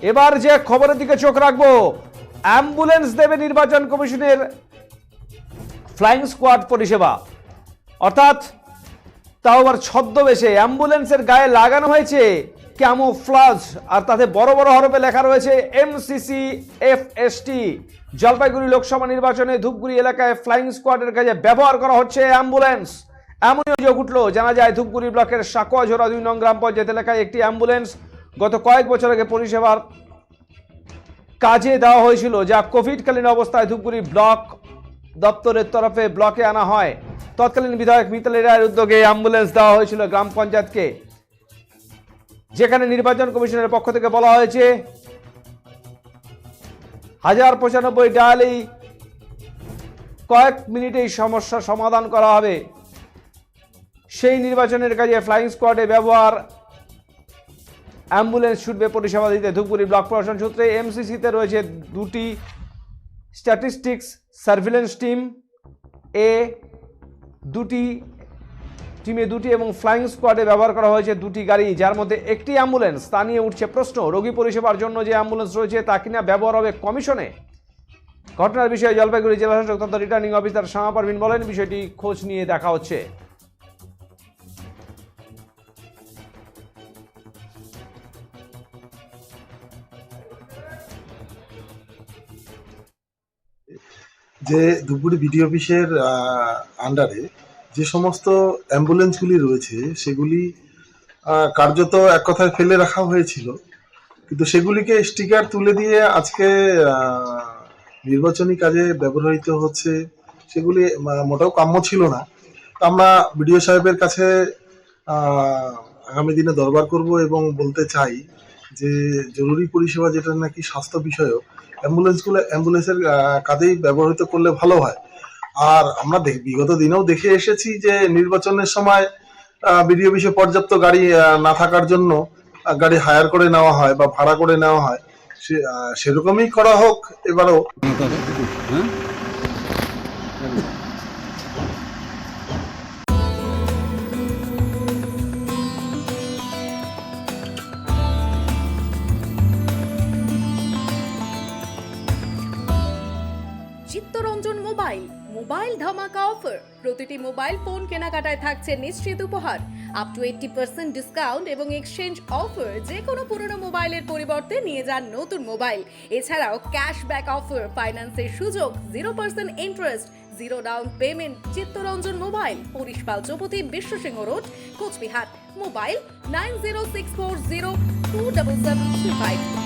এবার যে খবরের দিকে চোখ রাখবো, অ্যাম্বুলেন্স দেবে নির্বাচন কমিশনের ফ্লাইং স্কোয়াড পরিষেবা, অর্থাৎ তাও আবার ছদ্মবেশে অ্যাম্বুলেন্সের গায়ে লাগানো হয়েছে ক্যামোফ্লাজ, আর তাতে বড় বড় হরফে লেখা রয়েছে এমসিসি এফএসটি। জলপাইগুড়ি লোকসভা নির্বাচনে ধূপগুড়ি এলাকায় ফ্লাইং স্কোয়াডের কাজে ব্যবহার করা হচ্ছে অ্যাম্বুলেন্স। এমনই অভিযোগ উঠলো। জানা যায় ধূপগুড়ি ব্লকের সাকুয়াঝোড়া 2 নং গ্রাম পঞ্চায়েত এলাকায় একটি অ্যাম্বুলেন্স গত কয়েক বছর আগে পরিষেবার কাজে দেওয়া হয়েছিল, যা কোভিডকালীন অবস্থায় ধূপগুড়ি ব্লক দপ্তরের তরফে ব্লকে আনা হয়। তৎকালীন বিধায়ক মিতালি রায়ের উদ্যোগে অ্যাম্বুলেন্স দেওয়া হয়েছিল গ্রাম পঞ্চায়েতকে, যেখানে নির্বাচন কমিশনের পক্ষ থেকে বলা হয়েছে 1095 ডায়ালেই কয়েক মিনিটেই সমস্যার সমাধান করা হবে। সেই নির্বাচনের কাজে ফ্লাইং স্কোয়াডে ব্যবহার অ্যাম্বুলেন্স ছুটবে পরিষেবা দিতে। ধূপগুড়ি ব্লক প্রশাসন সূত্রে এমসিসিতে রয়েছে 2টি স্ট্যাটিস্টিক্স সার্ভিলেন্স টিম, টিমে 2টি এবং ফ্লাইং স্কোয়াডে ব্যবহার করা হয়েছে 2টি গাড়ি, যার মধ্যে একটি অ্যাম্বুলেন্স। তা নিয়ে উঠছে প্রশ্ন, রোগী পরিষেবার জন্য যে অ্যাম্বুলেন্স রয়েছে তা কিনা ব্যবহার হবে কমিশনে। ঘটনার বিষয়ে জলপাইগুড়ি জেলা শাসক তথা রিটার্নিং অফিসার শামা পারভিন বলেন, বিষয়টি খোঁজ নিয়ে দেখা হচ্ছে। যে ধূপগুড়ি বিডি অফিসের আন্ডারে যে সমস্ত অ্যাম্বুলেন্সগুলি রয়েছে সেগুলি কার্যত এক কথায় ফেলে রাখা হয়েছিল, কিন্তু সেগুলিকে স্টিকার তুলে দিয়ে আজকে নির্বাচনী কাজে ব্যবহৃত হচ্ছে। সেগুলি মোটেও কাম্য ছিল না। আমরা বিডিও সাহেবের কাছে আগামী দিনে দরবার করব এবং বলতে চাই যে জরুরি পরিষেবা যেটা নাকি স্বাস্থ্য বিষয়ক অ্যাম্বুলেন্সের কাজেই ব্যবহৃত করলে ভালো হয়। আর আমরা বিগত দিনেও দেখে এসেছি যে নির্বাচনের সময় বিডি অফিসে পর্যাপ্ত গাড়ি না থাকার জন্য গাড়ি হায়ার করে নেওয়া হয় বা ভাড়া করে নেওয়া হয়। সেরকমই করা হোক এবারও। চিত্তরঞ্জন মোবাইল ধামাকা অফার। প্রতিটি মোবাইল ফোন কেনাকাটায় থাকছে নিশ্চিত উপহার, আপ টু 80% ডিসকাউন্ট এবং এক্সচেঞ্জ অফার। যে কোনো পুরনো মোবাইলের পরিবর্তে নিয়ে যান নতুন মোবাইল। এছাড়াও ক্যাশব্যাক অফার, ফাইন্যান্সের সুযোগ, 0% interest, 0 down payment. Chittaranjan mobile, Harishpal Chaupati, Biswasingha road, Coochbehar. Mobile 9064027735।